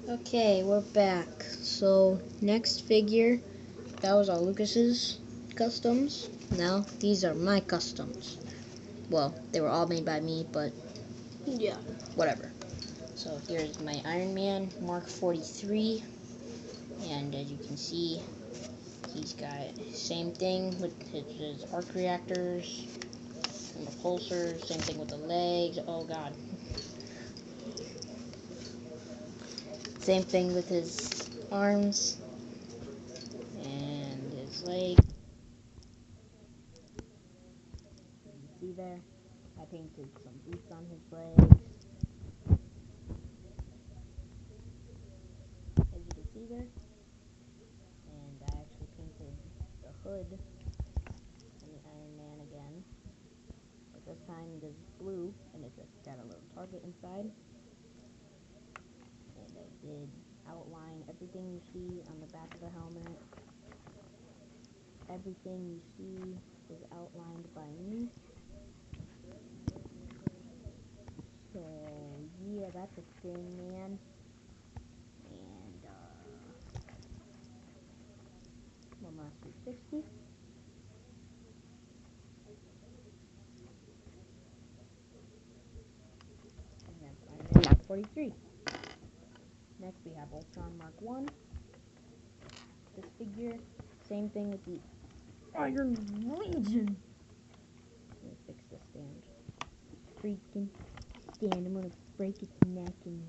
Okay, we're back. So, next figure, that was all Lucas's customs. Now, these are my customs. Well, they were all made by me, but Yeah. whatever. So, here's my Iron Man, Mark 43. And as you can see, he's got same thing with his arc reactors and the pulsars, same thing with the legs. Oh god. Same thing with his arms and his legs. See there? I painted some boots on his legs. As you can see there. And I actually painted the hood on the Iron Man again. But this time it is blue and it just got a little target inside. And I did outline everything you see on the back of the helmet. Everything you see is outlined by me. So, yeah, that's a thing, man. And, one last 360. And that's Iron Man Mark 43. Next we have Ultron Mark 1. This figure, same thing with the Iron Legion. I'm gonna fix this stand. Freaking stand. I'm gonna break its neck and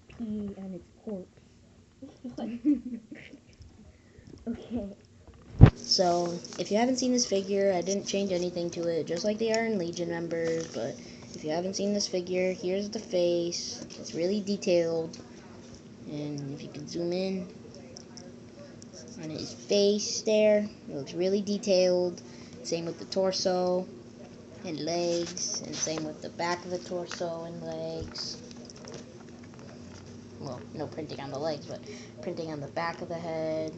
pee on its corpse. Okay. So, if you haven't seen this figure, I didn't change anything to it, just like the Iron Legion members, but if you haven't seen this figure, here's the face. It's really detailed. And if you can zoom in on his face there, it looks really detailed. Same with the torso and legs, and same with the back of the torso and legs. Well, no printing on the legs, but printing on the back of the head.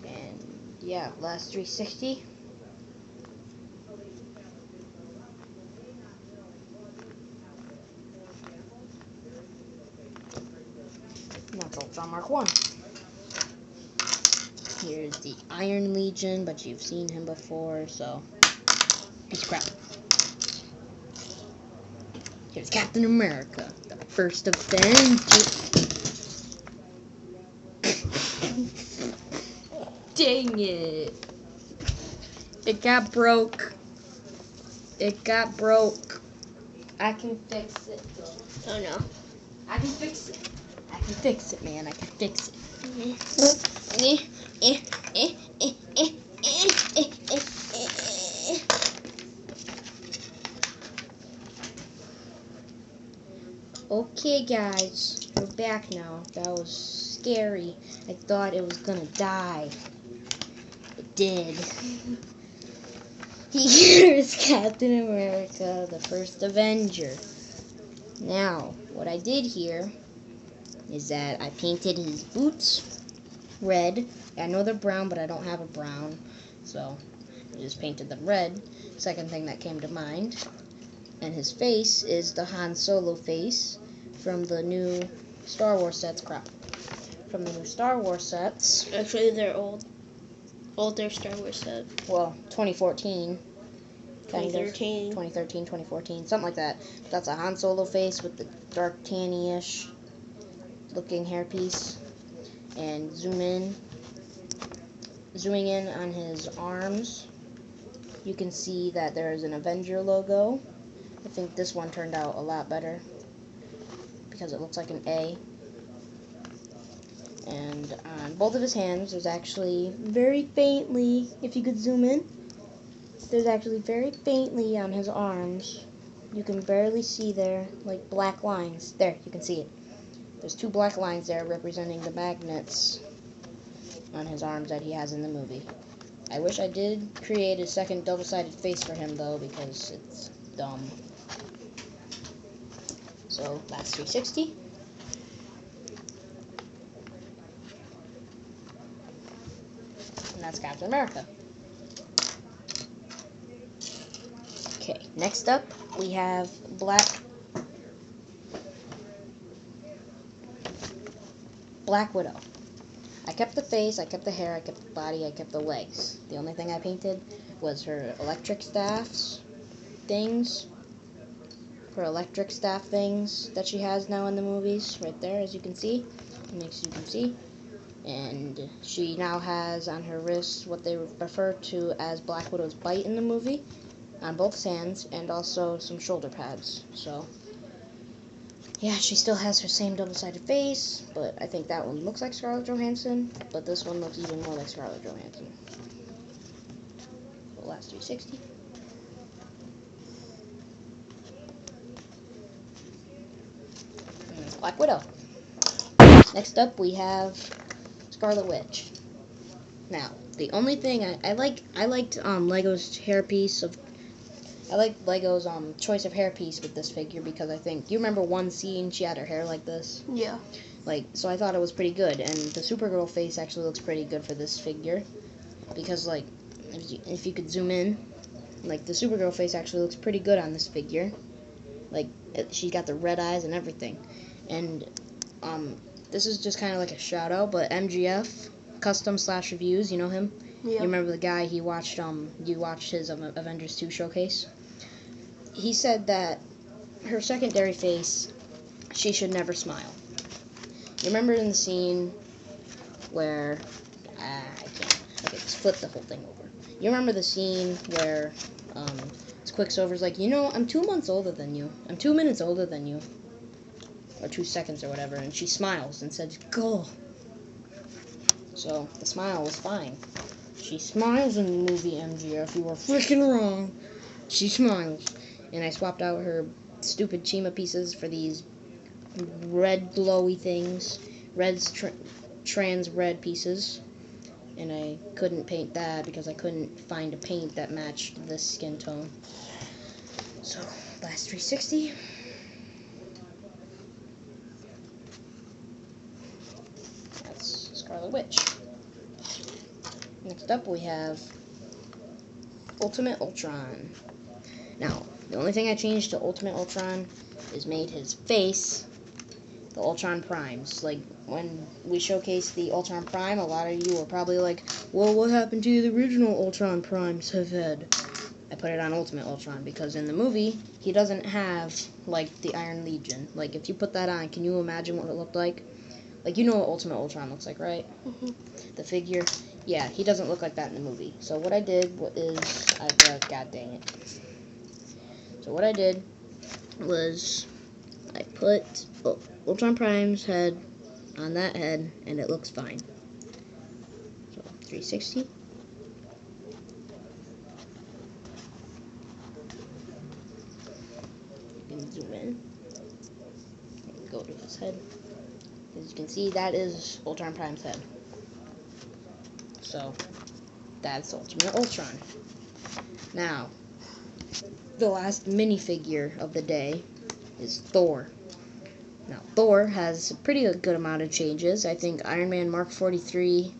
And yeah, last 360. And that's Ultron Mark 1. Here's the Iron Legion, but you've seen him before, so he's crap. Here's Captain America, the first Avenger. Dang it. It got broke. It got broke. I can fix it, though. Oh no. I can fix it. I can fix it, man. I can fix it. Okay, guys. We're back now. That was scary. I thought it was gonna die. It did. Here's Captain America, the first Avenger. Now, what I did here is that I painted his boots red. I know they're brown, but I don't have a brown, so I just painted them red. Second thing that came to mind. And his face is the Han Solo face from the new Star Wars sets. Crap. From the new Star Wars sets. Actually, they're old. Older Star Wars set. Well, 2014. 2013. 2013, 2014, something like that. That's a Han Solo face with the dark tanny-ish looking hairpiece. And zooming in on his arms, you can see that there is an Avenger logo. I think this one turned out a lot better because it looks like an A. And on both of his hands, there's actually very faintly, if you could zoom in, there's actually very faintly on his arms, you can barely see there, like black lines. There, you can see it. There's 2 black lines there representing the magnets on his arms that he has in the movie. I wish I did create a second double-sided face for him, though, because it's dumb. So, last 360. And that's Captain America. Okay, next up, we have Black Black Widow. I kept the face, I kept the hair, I kept the body, I kept the legs. The only thing I painted was her electric staffs things. Her electric staff things that she has now in the movies, right there, as you can see. Next you can see. And she now has on her wrists what they refer to as Black Widow's bite in the movie, on both hands, and also some shoulder pads. So, yeah, she still has her same double-sided face, but I think that one looks like Scarlett Johansson, but this one looks even more like Scarlett Johansson. The last 360. And that's Black Widow. Next up, we have Scarlet Witch. Now, the only thing I liked Lego's choice of hairpiece with this figure, because I think, you remember one scene she had her hair like this? Yeah. So I thought it was pretty good, and the Supergirl face actually looks pretty good for this figure, because if you could zoom in, the Supergirl face actually looks pretty good on this figure. She's got the red eyes and everything, and this is just kind of like a shout out, but MGF Custom / Reviews, you know him? Yeah. You remember the guy you watched his Avengers 2 showcase? He said that her secondary face, she should never smile. You remember in the scene where I can't. Okay, just flip the whole thing over. You remember the scene where Quicksilver's like, I'm 2 months older than you. I'm 2 minutes older than you. Or 2 seconds or whatever, and she smiles and says, "Go." So, the smile was fine. She smiles in the movie, MGF. You are freaking wrong. She smiles. And I swapped out her stupid Chima pieces for these red glowy things. Trans red pieces. And I couldn't paint that because I couldn't find a paint that matched this skin tone. So, last 360. That's Scarlet Witch. Next up we have Ultimate Ultron. Now, the only thing I changed to Ultimate Ultron is made his face the Ultron Primes. When we showcased the Ultron Prime, a lot of you were probably like, well, what happened to the original Ultron Primes have had? I put it on Ultimate Ultron because in the movie, he doesn't have, the Iron Legion. If you put that on, can you imagine what it looked like? You know what Ultimate Ultron looks like, right? Mm-hmm. The figure. Yeah, he doesn't look like that in the movie. So what I did is, god dang it. So what I did was I put Ultron Prime's head on that head, and it looks fine. So 360. You can zoom in and go to his head. As you can see, that is Ultron Prime's head. So, that's Ultimate Ultron. Now, the last minifigure of the day is Thor. Now, Thor has a pretty good amount of changes. I think Iron Man Mark 43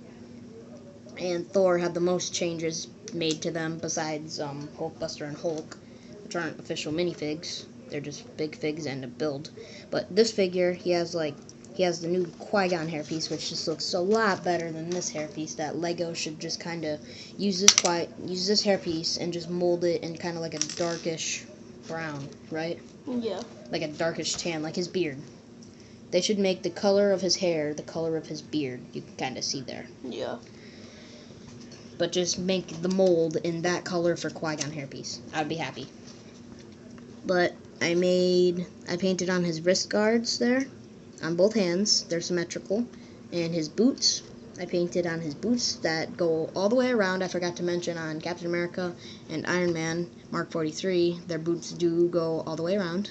and Thor have the most changes made to them besides Hulkbuster and Hulk, which aren't official minifigs. They're just big figs and a build. But this figure, he has the new Qui-Gon hairpiece, which just looks a lot better than this hairpiece. That Lego should just kind of use this hairpiece and just mold it in kind of like a darkish brown, right? Yeah. Like a darkish tan, like his beard. They should make the color of his hair the color of his beard. You can kind of see there. Yeah. But just make the mold in that color for Qui-Gon hairpiece. I'd be happy. But I painted on his wrist guards there. On both hands, they're symmetrical. And his boots, I painted on his boots that go all the way around. I forgot to mention on Captain America and Iron Man Mark 43, their boots do go all the way around.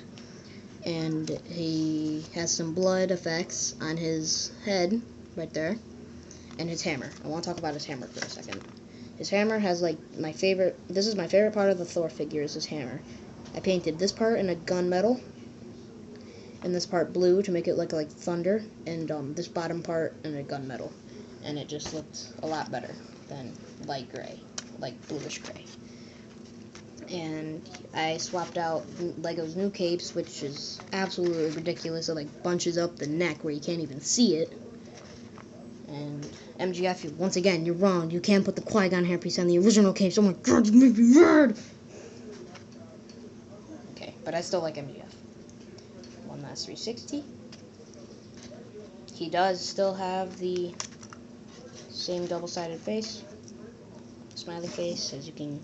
And he has some blood effects on his head, right there, and his hammer. I want to talk about his hammer for a second. His hammer has, this is my favorite part of the Thor figure, is his hammer. I painted this part in a gunmetal, and this part blue to make it look like thunder, and this bottom part in a gunmetal. And it just looked a lot better than light gray, bluish gray. And I swapped out Lego's new capes, which is absolutely ridiculous. It bunches up the neck where you can't even see it. And MGF, once again, you're wrong. You can't put the Qui-Gon hairpiece on the original case. Oh my god, you make me mad! Okay, but I still like MGF. One last 360. He does still have the same double-sided face. Smiley face, as you can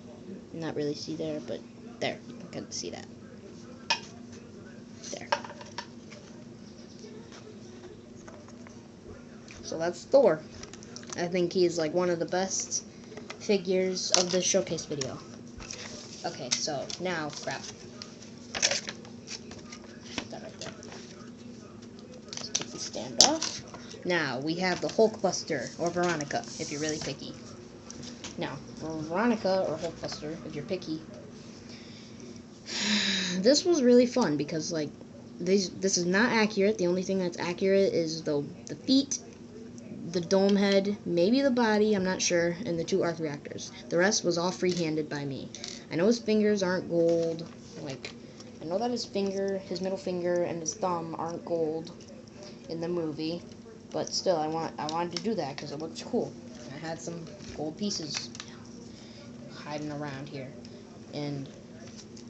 not really see there, but there, you can kind of see that. There. So that's Thor. I think he's like one of the best figures of the showcase video. Okay, so now, crap. Put that right there. Let's take the stand off. Now, we have the Hulkbuster, or Veronica, if you're really picky. Now, Veronica, or Hulkbuster, if you're picky. This was really fun, because, like, this is not accurate. The only thing that's accurate is the feet, the dome head, maybe the body, I'm not sure, and the 2 arc reactors. The rest was all free-handed by me. I know his fingers aren't gold. Like, I know that his middle finger, and his thumb aren't gold in the movie. But still, I wanted to do that because it looked cool. I had some gold pieces hiding around here. And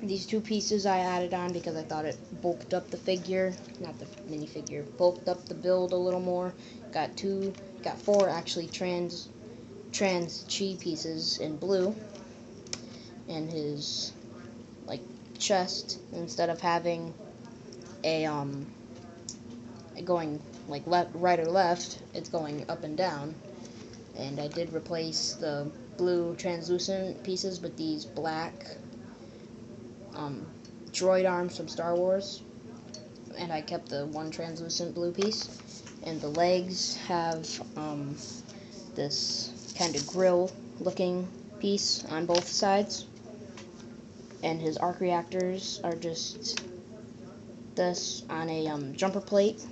these 2 pieces I added on because I thought it bulked up the figure. Not the minifigure. Bulked up the build a little more. Got 4 actually trans chi pieces in blue. And his, like, chest, instead of having a, going like right or left, it's going up and down. And I did replace the blue translucent pieces with these black droid arms from Star Wars, and I kept the 1 translucent blue piece. And the legs have this kind of grill looking piece on both sides, and his arc reactors are just this on a jumper plate.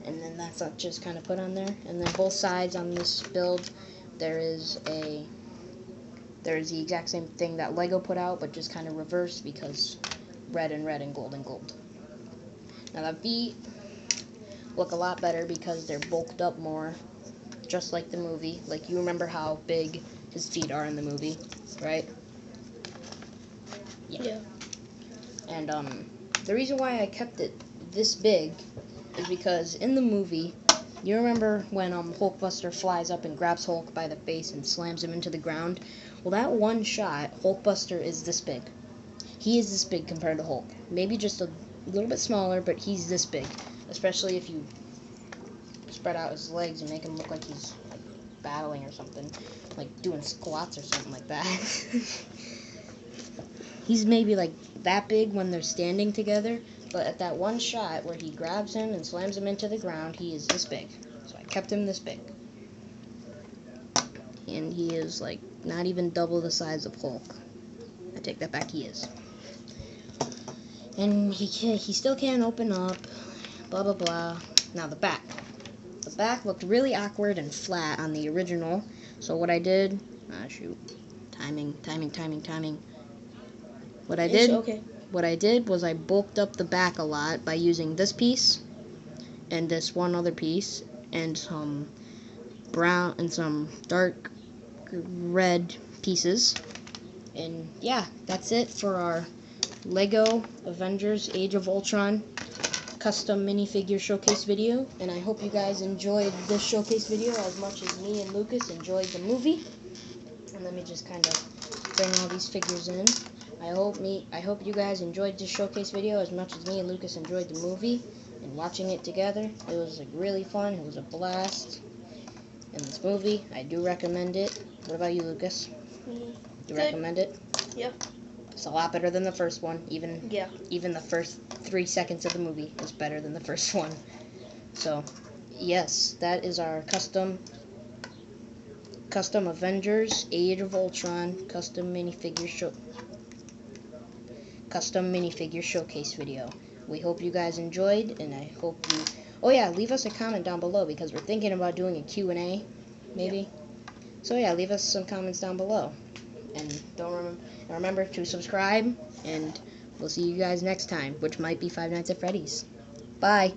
And then that's just kind of put on there. And then both sides on this build, there's the exact same thing that Lego put out, but just kind of reversed because red and red and gold and gold. Now the feet look a lot better because they're bulked up more, just like the movie. Like, you remember how big his feet are in the movie, right? Yeah. And the reason why I kept it this big is because in the movie, you remember when Hulkbuster flies up and grabs Hulk by the face and slams him into the ground? Well, that one shot, Hulkbuster is this big. He is this big compared to Hulk. Maybe just a little bit smaller, but he's this big. Especially if you spread out his legs and make him look like he's like battling or something. Like doing squats or something like that. He's maybe like that big when they're standing together. But at that one shot where he grabs him and slams him into the ground, he is this big. So I kept him this big. And he is, like, not even double the size of Hulk. I take that back, he is. And he still can't open up, blah, blah, blah. Now, the back. The back looked really awkward and flat on the original. So what I did... Timing. What I did was I bulked up the back a lot by using this piece and this one other piece and some brown and some dark red pieces. And yeah, that's it for our Lego Avengers Age of Ultron custom minifigure showcase video. And I hope you guys enjoyed this showcase video as much as me and Lucas enjoyed the movie. And let me just kind of bring all these figures in. I hope you guys enjoyed this showcase video as much as me and Lucas enjoyed the movie and watching it together. It was like really fun. It was a blast. And this movie, I do recommend it. What about you, Lucas? You recommend it? Yeah. It's a lot better than the first one. Even the first 3 seconds of the movie is better than the first one. So, yes, that is our custom Avengers Age of Ultron custom minifigure showcase video. We hope you guys enjoyed, and I hope you... Oh yeah, leave us a comment down below because we're thinking about doing a Q&A, maybe. Yeah. So yeah, leave us some comments down below. And remember to subscribe, and we'll see you guys next time, which might be Five Nights at Freddy's. Bye!